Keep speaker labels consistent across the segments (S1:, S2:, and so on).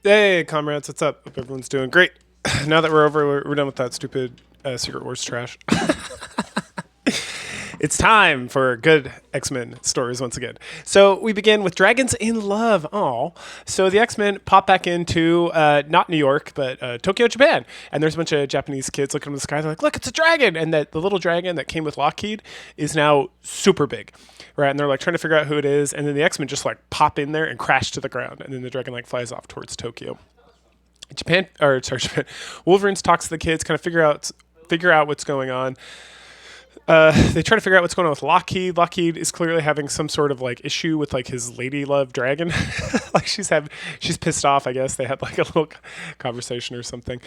S1: Hey, comrades, what's up? Hope everyone's doing great. Now that we're done with that stupid Secret Wars trash. It's time for good X-Men stories once again. So we begin with Dragons in Love. Oh, so the X-Men pop back into not New York, but Tokyo, Japan, and there's a bunch of Japanese kids looking in the sky. They're like, "Look, it's a dragon!" And that the little dragon that came with Lockheed is now super big, right? And they're like trying to figure out who it is, and then the X-Men just like pop in there and crash to the ground, and then the dragon like flies off towards Tokyo. Japan. Wolverine talks to the kids, kind of figure out what's going on. They try to figure out what's going on with Lockheed. Lockheed is clearly having some sort of like issue with like his lady love dragon. Like she's pissed off. I guess they had like a little conversation or something.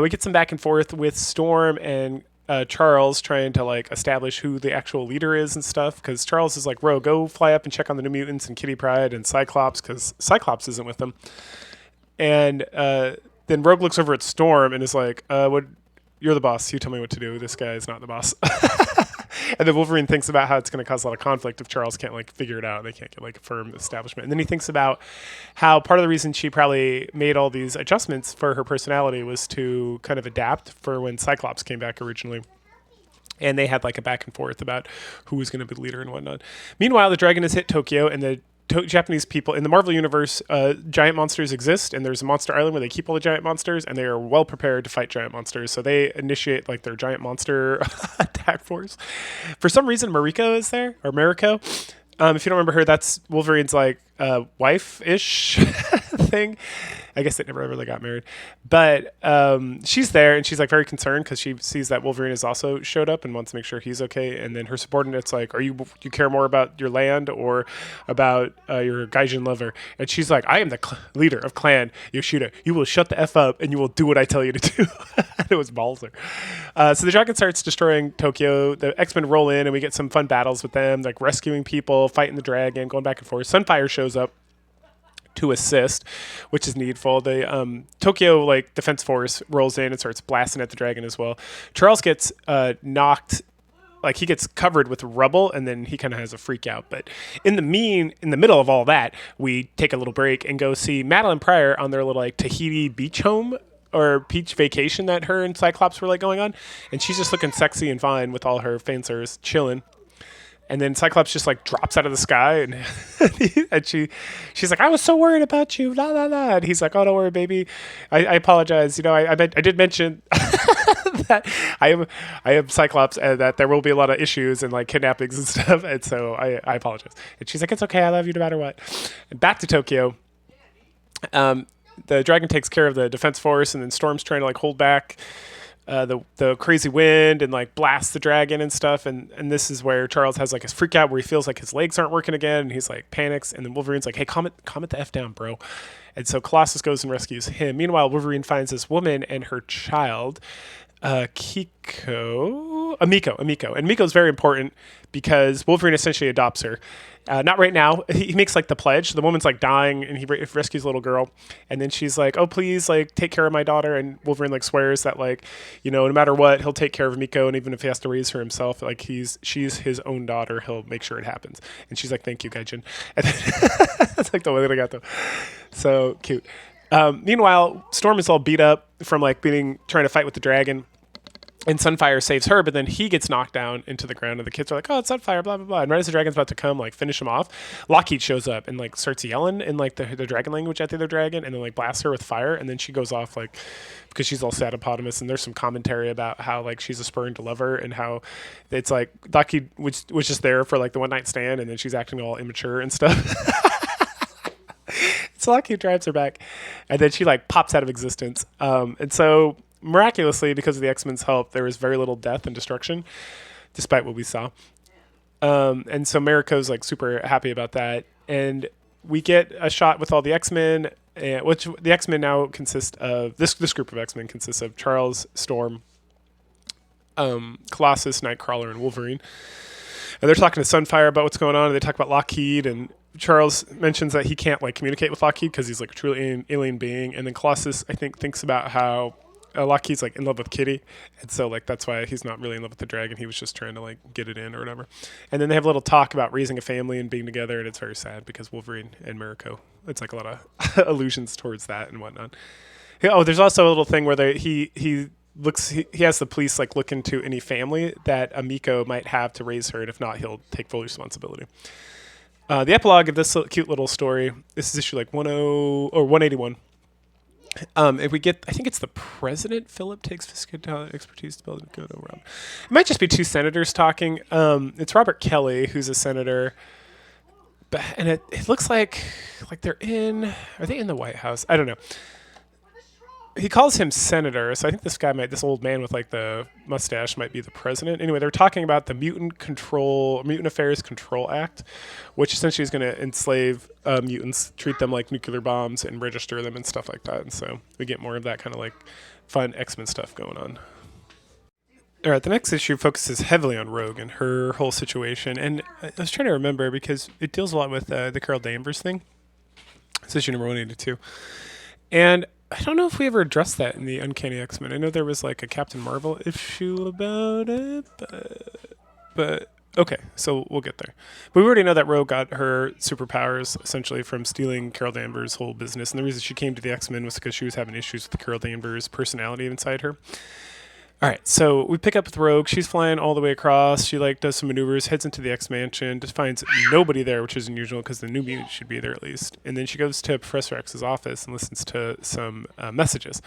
S1: We get some back and forth with Storm and Charles trying to like establish who the actual leader is and stuff. Because Charles is like, "Ro, go fly up and check on the New Mutants and Kitty Pryde and Cyclops," because Cyclops isn't with them. And then Rogue looks over at Storm and is like, "What? You're the boss. You tell me what to do. This guy is not the boss." And then Wolverine thinks about how it's going to cause a lot of conflict if Charles can't like figure it out. They can't get like a firm establishment. And then he thinks about how part of the reason she probably made all these adjustments for her personality was to kind of adapt for when Cyclops came back originally. And they had like a back and forth about who was going to be the leader and whatnot. Meanwhile, the dragon has hit Tokyo, and the Japanese people in the Marvel universe, giant monsters exist, and there's a monster island where they keep all the giant monsters, and they are well prepared to fight giant monsters. So they initiate like their giant monster attack force. For some reason, Mariko is there, or Mariko. If you don't remember her, that's Wolverine's like wife-ish thing. I guess they never really got married, but she's there and she's like very concerned because she sees that Wolverine has also showed up and wants to make sure he's okay. And then her subordinate's like, "Are you care more about your land or about your Gaijin lover?" And she's like, "I am the leader of Clan Yoshida. You will shut the f up and you will do what I tell you to do." It was Balzer. So the dragon starts destroying Tokyo. The X-Men roll in and we get some fun battles with them, like rescuing people, fighting the dragon, going back and forth. Sunfire shows up to assist, which is needful. The Tokyo like defense force rolls in and starts blasting at the dragon as well. Charles gets knocked, like he gets covered with rubble, and then he kind of has a freak out. But in the middle of all that, we take a little break and go see Madeline Pryor on their little like Tahiti beach home or beach vacation that her and Cyclops were like going on, and she's just looking sexy and fine with all her fancers chilling. And then Cyclops just like drops out of the sky, and and she's like, "I was so worried about you, la la la." And he's like, "Oh, don't worry, baby. I apologize. You know, I did mention that I am Cyclops, and that there will be a lot of issues and like kidnappings and stuff, and so I apologize." And she's like, "It's okay. I love you no matter what." And back to Tokyo. The dragon takes care of the defense force, and then Storm's trying to like hold back the crazy wind and like blast the dragon and stuff. And this is where Charles has like his freak out where he feels like his legs aren't working again, and he's like panics. And then Wolverine's like, "Hey, calm it the f down, bro." And so Colossus goes and rescues him. Meanwhile, Wolverine finds this woman and her child, Amiko. And Miko's very important because Wolverine essentially adopts her. Not right now. He makes like the pledge. The woman's like dying, and he rescues a little girl. And then she's like, "Oh, please, like take care of my daughter." And Wolverine like swears that like, you know, no matter what, he'll take care of Miko, and even if he has to raise her himself, like she's his own daughter, he'll make sure it happens. And she's like, "Thank you, Gaijin." And that's like the way that I got them. So cute. Meanwhile, Storm is all beat up from like trying to fight with the dragon. And Sunfire saves her, but then he gets knocked down into the ground, and the kids are like, "Oh, it's Sunfire, blah, blah, blah." And right as the dragon's about to come, like, finish him off, Lockheed shows up and, like, starts yelling in, like, the dragon language at the other dragon, and then, like, blasts her with fire, and then she goes off, like, because she's all satapotamus, and there's some commentary about how, like, she's a spurned lover, and how it's, like, Lockheed was just there for, like, the one-night stand, and then she's acting all immature and stuff. So Lockheed drives her back, and then she, like, pops out of existence. And so miraculously, because of the X-Men's help, there was very little death and destruction, despite what we saw. And so Mariko's like super happy about that. And we get a shot with all the X-Men, which the X-Men now consist of, this group of X-Men consists of Charles, Storm, Colossus, Nightcrawler, and Wolverine. And they're talking to Sunfire about what's going on, and they talk about Lockheed, and Charles mentions that he can't like communicate with Lockheed because he's like a truly alien being. And then Colossus, I think, thinks about how Lockheed's like in love with Kitty, and so like that's why he's not really in love with the dragon. He was just trying to like get it in or whatever. And then they have a little talk about raising a family and being together, and it's very sad because Wolverine and Mariko. It's like a lot of allusions towards that and whatnot. Oh, there's also a little thing where he looks he has the police like look into any family that Amiko might have to raise her, and if not, he'll take full responsibility. The epilogue of this cute little story. This is issue like 10 or 181. If we get, I think it's the president. Philip takes fiscal expertise to build a good overall. It might just be two senators talking. It's Robert Kelly, who's a senator, and it looks like they're in. Are they in the White House? I don't know. He calls him senator, so I think this old man with like the mustache might be the president. Anyway, they're talking about the Mutant Affairs Control Act, which essentially is going to enslave mutants, treat them like nuclear bombs, and register them and stuff like that. And so we get more of that kind of like fun X-Men stuff going on. All right, the next issue focuses heavily on Rogue and her whole situation, and I was trying to remember because it deals a lot with the Carol Danvers thing. It's issue number 182, and I don't know if we ever addressed that in the Uncanny X-Men. I know there was like a Captain Marvel issue about it, but okay, so we'll get there. But we already know that Rogue got her superpowers essentially from stealing Carol Danvers' whole business, and the reason she came to the X-Men was because she was having issues with the Carol Danvers' personality inside her. All right, so we pick up with Rogue. She's flying all the way across. She like does some maneuvers, heads into the X-Mansion, just finds nobody there, which is unusual because the New Mutants should be there at least. And then she goes to Professor X's office and listens to some messages.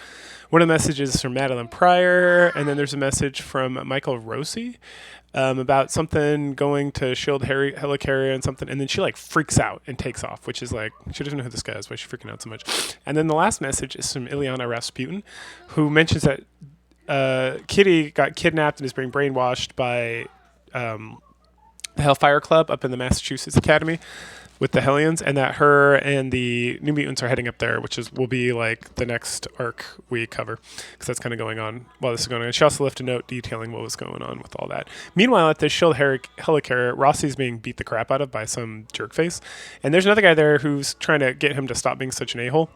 S1: One of the messages is from Madeline Pryor, and then there's a message from Michael Rossi about something going to Shield Helicarrier and something. And then she like freaks out and takes off, which is like, she doesn't know who this guy is. Why is she freaking out so much? And then the last message is from Ilyana Rasputin, who mentions that Kitty got kidnapped and is being brainwashed by the Hellfire Club up in the Massachusetts Academy with the Hellions, and that her and the New Mutants are heading up there, which will be like the next arc we cover, because that's kind of going on while this is going on. And she also left a note detailing what was going on with all that. Meanwhile, at the Shield Helicarrier, Rossi's being beat the crap out of by some jerkface, and there's another guy there who's trying to get him to stop being such an a-hole,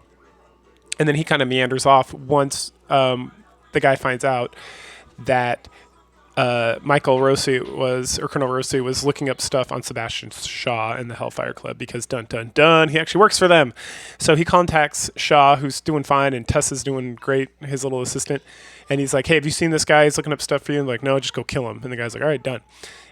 S1: and then he kind of meanders off once the guy finds out that Colonel Rossi was looking up stuff on Sebastian Shaw and the Hellfire Club because dun dun dun, he actually works for them. So he contacts Shaw, who's doing fine, and Tessa's doing great, his little assistant. And he's like, hey, have you seen this guy? He's looking up stuff for you. And like, no, just go kill him. And the guy's like, all right, done.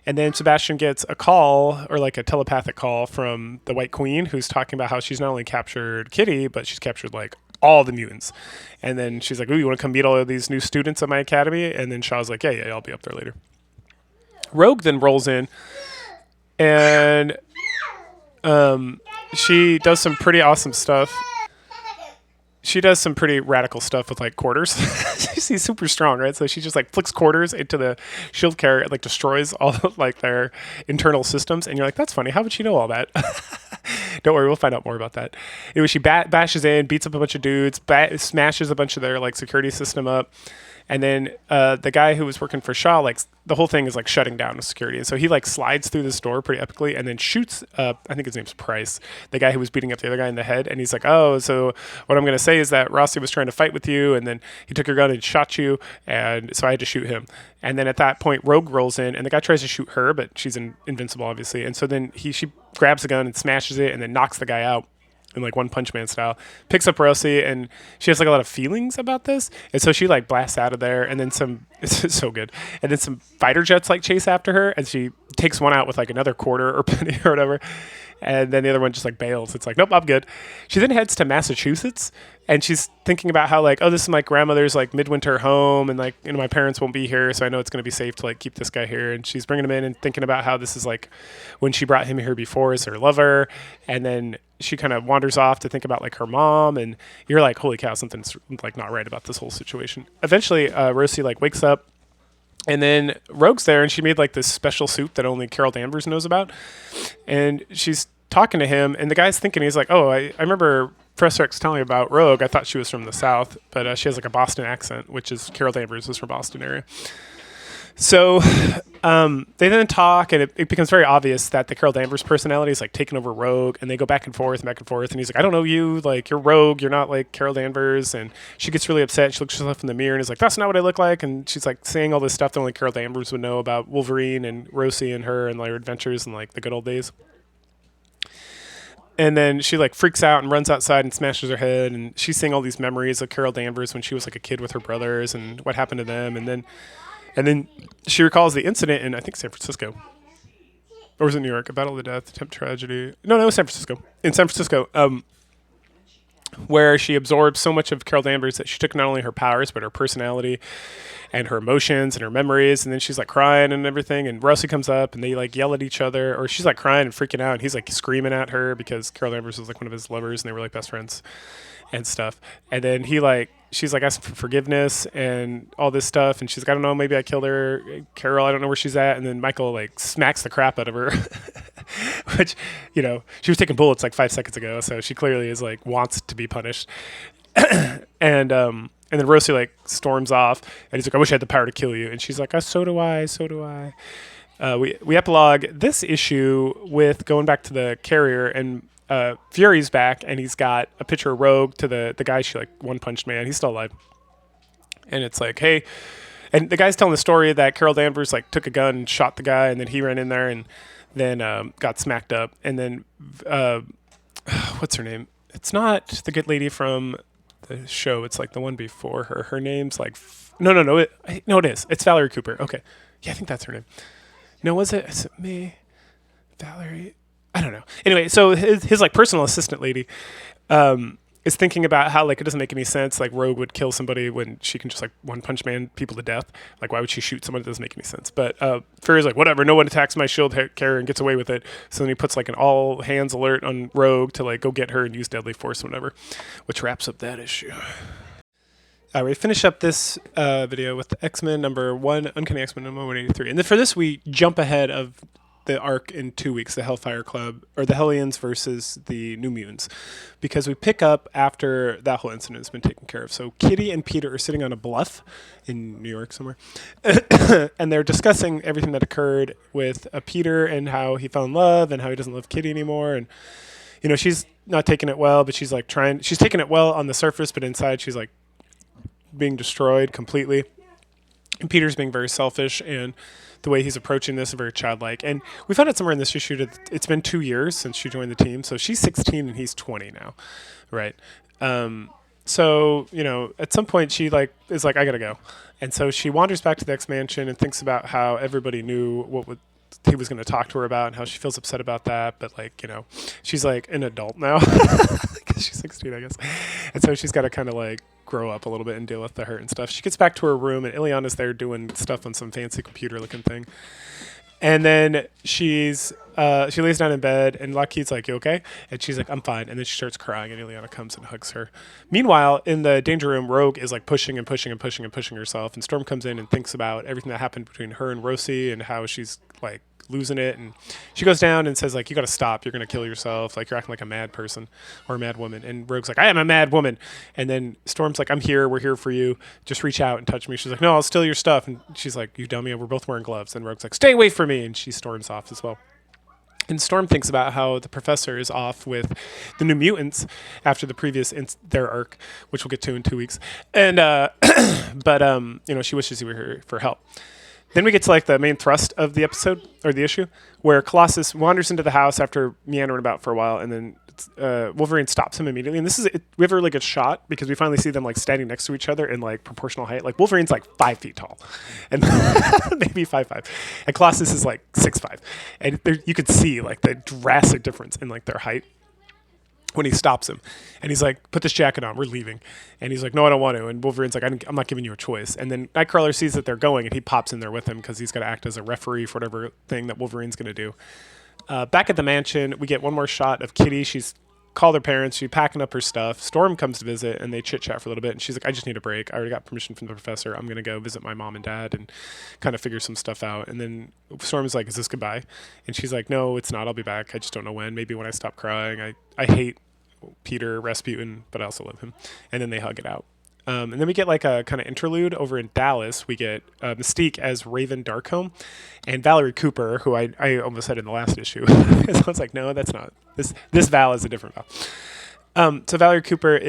S1: And then Sebastian gets a call, or like a telepathic call from the White Queen, who's talking about how she's not only captured Kitty, but she's captured like all the mutants. And then she's like, ooh, you want to come meet all of these new students at my academy? And then Shaw's like, yeah, I'll be up there later. Rogue then rolls in, and she does some pretty awesome stuff. She does some pretty radical stuff with like quarters. She's super strong, right? So she just like flicks quarters into the shield carrier, like destroys all of like their internal systems. And you're like, that's funny. How would she know all that? Don't worry, we'll find out more about that. Anyway, she bashes in, beats up a bunch of dudes, smashes a bunch of their like security system up. And then the guy who was working for Shaw, like the whole thing is like shutting down with security. And so he like slides through this door pretty epically and then shoots, I think his name's Price, the guy who was beating up the other guy in the head. And he's like, oh, so what I'm going to say is that Rossi was trying to fight with you. And then he took your gun and shot you. And so I had to shoot him. And then at that point, Rogue rolls in and the guy tries to shoot her, but she's invincible, obviously. And so then she grabs the gun and smashes it and then knocks the guy out in like One Punch Man style, picks up Rossi, and she has like a lot of feelings about this. And so she like blasts out of there, and then it's so good. And then some fighter jets like chase after her, and she takes one out with like another quarter or penny or whatever. And then the other one just like bails. It's like, nope, I'm good. She then heads to Massachusetts, and she's thinking about how like, oh, this is my grandmother's like midwinter home, and like, my parents won't be here, so I know it's going to be safe to like keep this guy here. And she's bringing him in and thinking about how this is like when she brought him here before as her lover. And then she kind of wanders off to think about like her mom, and you're like, holy cow, something's like not right about this whole situation. Eventually, Rossi like wakes up, and then Rogue's there, and she made like this special suit that only Carol Danvers knows about. And she's talking to him, and the guy's thinking, he's like, oh, I remember Professor X telling me about Rogue. I thought she was from the South, but she has like a Boston accent, which is Carol Danvers is from Boston area. So they then talk, and it becomes very obvious that the Carol Danvers personality is like taking over Rogue, and they go back and forth and back and forth. And he's like, "I don't know you. Like, you're Rogue. You're not like Carol Danvers." And she gets really upset. She looks herself in the mirror and is like, "That's not what I look like." And she's like saying all this stuff that only Carol Danvers would know about Wolverine and Rosie and her and their adventures in like the good old days. And then she like freaks out and runs outside and smashes her head, and she's seeing all these memories of Carol Danvers when she was like a kid with her brothers and what happened to them. And then she recalls the incident in, I think, San Francisco. Or was it New York? A battle of the death, attempt tragedy. No, it was San Francisco. In San Francisco, where she absorbed so much of Carol Danvers that she took not only her powers, but her personality and her emotions and her memories. And then she's like crying and everything. And Rosie comes up and they like yell at each other. Or she's like crying and freaking out. And he's like screaming at her because Carol Danvers was like one of his lovers and they were like best friends and stuff. And then she's like asking for forgiveness and all this stuff. And she's like, I don't know, maybe I killed her. Carol, I don't know where she's at. And then Michael like smacks the crap out of her, which, she was taking bullets like 5 seconds ago. So she clearly is like wants to be punished. And then Rosie like storms off and he's like, I wish I had the power to kill you. And she's like, so do I. So do I. We epilogue this issue with going back to the carrier, and Fury's back, and he's got a picture of Rogue to the guy she like one punched man. He's still alive, and it's like, hey, and the guy's telling the story that Carol Danvers like took a gun and shot the guy, and then he ran in there and then got smacked up, and then what's her name? It's not the good lady from the show. It's like the one before her. Her name's like no. It is. It's Valerie Cooper. Okay, yeah, I think that's her name. No, was it? Is it me? Valerie? I don't know. Anyway, so his like personal assistant lady is thinking about how like it doesn't make any sense. Like Rogue would kill somebody when she can just like one punch man people to death. Like why would she shoot someone? That doesn't make any sense. But Fury's like, whatever. No one attacks my shield carrier and gets away with it. So then he puts like an all hands alert on Rogue to like go get her and use deadly force or whatever, which wraps up that issue. We finish up this video with the X-Men number 1, Uncanny X-Men number 183. And then for this, we jump ahead of the arc in 2 weeks, the Hellfire Club, or the Hellions versus the New Mutants, because we pick up after that whole incident has been taken care of. So Kitty and Peter are sitting on a bluff in New York somewhere, and they're discussing everything that occurred with Peter and how he fell in love and how he doesn't love Kitty anymore. And, she's not taking it well, but she's taking it well on the surface, but inside she's like, being destroyed completely, and Peter's being very selfish, and the way he's approaching this is very childlike. And we found out somewhere in this issue that it's been 2 years since she joined the team, so she's 16 and he's 20 now, right? So at some point she is like, I gotta go, and so she wanders back to the X Mansion and thinks about how everybody knew he was going to talk to her about and how she feels upset about that, but she's like an adult now because she's 16, I guess, and so she's got to kind of like grow up a little bit and deal with the hurt and stuff. She gets back to her room and Ileana's there doing stuff on some fancy computer looking thing, and then she lays down in bed and Lockheed's like, you okay? And she's like, I'm fine. And then she starts crying and Ileana comes and hugs her. Meanwhile, in the danger room, Rogue is like pushing herself, and Storm comes in and thinks about everything that happened between her and Rosie and how she's like losing it, and she goes down and says like, you got to stop, you're going to kill yourself, like you're acting like a mad person or a mad woman. And Rogue's like, I am a mad woman. And then Storm's like, I'm here, we're here for you, just reach out and touch me. She's like, no, I'll steal your stuff. And she's like, you dummy, we're both wearing gloves. And Rogue's like, stay away from me, and she storms off as well. And Storm thinks about how the professor is off with the New Mutants after the previous their arc, which we'll get to in 2 weeks. And but she wishes he were here for help. Then we get to like the main thrust of the episode or the issue, where Colossus wanders into the house after meandering about for a while, and then Wolverine stops him immediately. And we have a really good shot because we finally see them like standing next to each other in like proportional height. Like Wolverine's like 5 feet tall, and maybe 5'5", and Colossus is like 6'5", and you could see like the drastic difference in like their height when he stops him, and he's like, put this jacket on, we're leaving. And he's like, no, I don't want to. And Wolverine's like, I'm not giving you a choice. And then Nightcrawler sees that they're going, and he pops in there with him because he's got to act as a referee for whatever thing that Wolverine's going to do. Back at the mansion, we get one more shot of Kitty. She's called her parents, she's packing up her stuff. Storm comes to visit, and they chit-chat for a little bit, and she's like, I just need a break. I already got permission from the professor. I'm going to go visit my mom and dad and kind of figure some stuff out. And then Storm's like, is this goodbye? And she's like, no, it's not. I'll be back. I just don't know when. Maybe when I stop crying. I hate Peter Rasputin, but I also love him. And then they hug it out. And then we get like a kind of interlude over in Dallas. We get Mystique as Raven Darkholme, and Valerie Cooper, who I almost said in the last issue. So I was like, no, that's not this Val is a different Val. So Valerie Cooper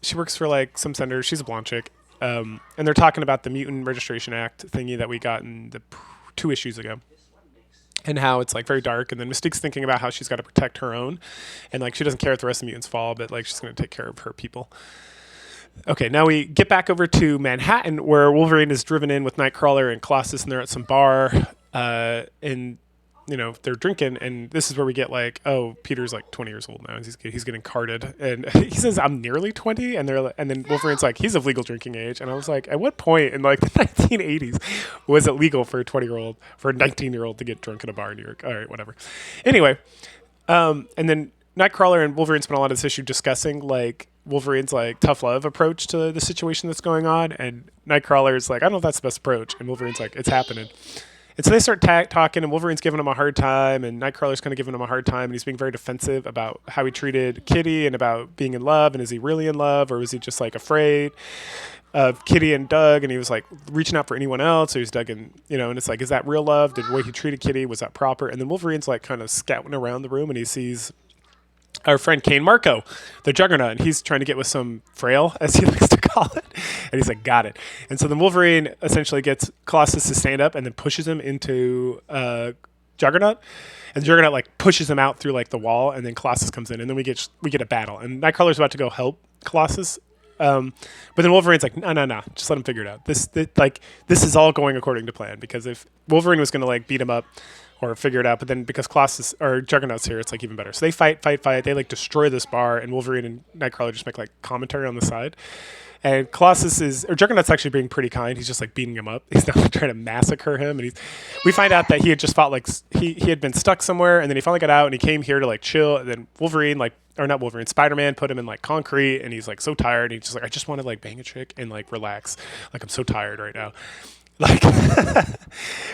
S1: she works for like some senator. She's a blonde chick, and they're talking about the Mutant Registration Act thingy that we got in the 2 issues ago. And how it's like very dark, and then Mystique's thinking about how she's got to protect her own, and like she doesn't care if the rest of the mutants fall, but like she's going to take care of her people. Okay, now we get back over to Manhattan, where Wolverine is driven in with Nightcrawler and Colossus, and they're at some bar, and they're drinking, and this is where we get like, oh, Peter's like 20 years old now. He's getting carded, and he says, "I'm nearly 20," and then Wolverine's like, he's of legal drinking age, and I was like, at what point in like the 1980s was it legal for a 20-year-old, for a 19-year-old to get drunk in a bar in New York? All right, whatever. Anyway, and then Nightcrawler and Wolverine spent a lot of this issue discussing like Wolverine's like tough love approach to the situation that's going on, and Nightcrawler's like, I don't know if that's the best approach, and Wolverine's like, it's happening. And so they start talking, and Wolverine's giving him a hard time, and Nightcrawler's kind of giving him a hard time, and he's being very defensive about how he treated Kitty and about being in love, and is he really in love, or is he just like afraid of Kitty and Doug, and he was like reaching out for anyone else, so he's Doug, and it's like, is that real love? Did the way he treated Kitty, was that proper? And then Wolverine's like kind of scouting around the room, and he sees our friend Kane Marco, the Juggernaut, and he's trying to get with some frail, as he likes to call it. And he's like, got it. And so then Wolverine essentially gets Colossus to stand up and then pushes him into Juggernaut. And the Juggernaut like pushes him out through like the wall, and then Colossus comes in, and then we get a battle. And Nightcrawler's about to go help Colossus. But then Wolverine's like, no, just let him figure it out. This is all going according to plan, because if Wolverine was going to like beat him up or figure it out, but then because Colossus or Juggernaut's here, it's like even better. So they fight. They like destroy this bar, and Wolverine and Nightcrawler just make like commentary on the side. And Juggernaut's actually being pretty kind. He's just like beating him up. He's not trying to massacre him. And we find out that he had just fought like he had been stuck somewhere, and then he finally got out, and he came here to like chill. And then Spider-Man put him in like concrete, and he's like so tired. And he's just like, I just want to like bang a chick and like relax. Like I'm so tired right now. Like,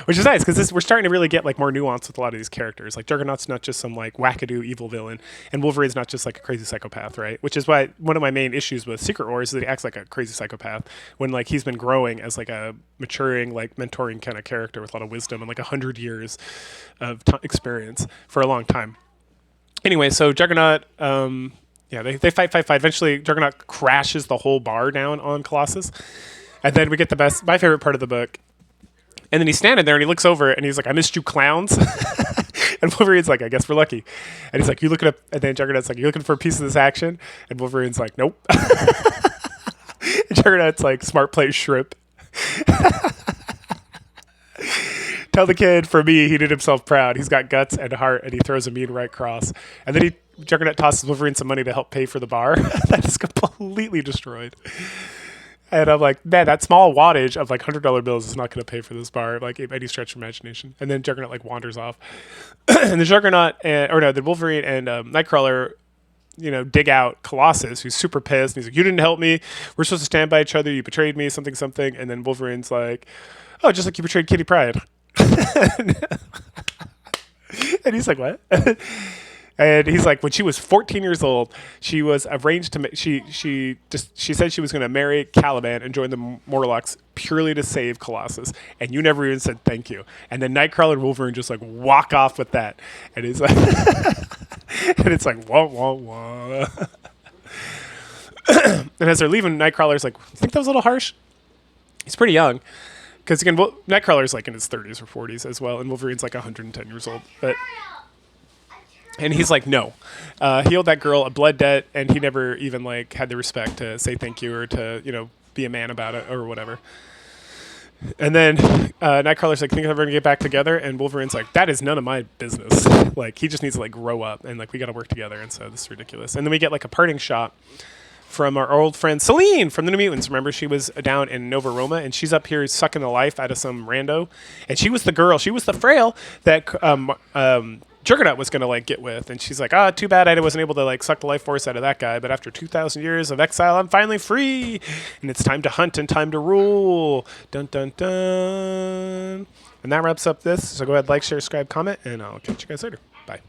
S1: which is nice, because we're starting to really get like more nuance with a lot of these characters. Like Juggernaut's not just some like wackadoo evil villain, and Wolverine's not just like a crazy psychopath, right? Which is why one of my main issues with Secret Wars is that he acts like a crazy psychopath when like he's been growing as like a maturing, like mentoring kind of character with a lot of wisdom and like 100 years of experience for a long time. Anyway, so Juggernaut, they fight. Eventually, Juggernaut crashes the whole bar down on Colossus. And then we get my favorite part of the book. And then he's standing there, and he looks over, and he's like, I missed you, clowns. And Wolverine's like, I guess we're lucky. And he's like, you looking up? And then Juggernaut's like, you looking for a piece of this action? And Wolverine's like, nope. And Juggernaut's like, smart play, shrimp. Tell the kid, for me, he did himself proud. He's got guts and heart, and he throws a mean right cross. And then Juggernaut tosses Wolverine some money to help pay for the bar. That is completely destroyed. And I'm like, man, that small wattage of like $100 bills is not going to pay for this bar, like any stretch of imagination. And then Juggernaut like wanders off, and then Wolverine and Nightcrawler, dig out Colossus, who's super pissed. And he's like, you didn't help me. We're supposed to stand by each other. You betrayed me. Something. And then Wolverine's like, oh, just like you betrayed Kitty Pryde. And he's like, what? And he's like, when she was 14 years old, she was arranged to. She said she was going to marry Caliban and join the Morlocks purely to save Colossus. And you never even said thank you. And then Nightcrawler and Wolverine just like walk off with that. And he's like, and it's like wah wah wah. And as they're leaving, Nightcrawler's like, I think that was a little harsh. He's pretty young. Because again, Nightcrawler's like in his 30s or 40s as well, and Wolverine's like 110 years old. And he's like, no. He owed that girl a blood debt, and he never even like had the respect to say thank you or to be a man about it or whatever. And then Nightcrawler's like, think we're gonna get back together, and Wolverine's like, that is none of my business. Like he just needs to like grow up, and like we got to work together, and so this is ridiculous. And then we get like a parting shot from our old friend Selene from the New Mutants. Remember, she was down in Nova Roma, and she's up here sucking the life out of some rando. And she was the frail that Juggernaut was going to like get with. And she's like, too bad I wasn't able to like suck the life force out of that guy. But after 2,000 years of exile, I'm finally free. And it's time to hunt and time to rule. Dun, dun, dun. And that wraps up this. So go ahead, like, share, subscribe, comment, and I'll catch you guys later. Bye.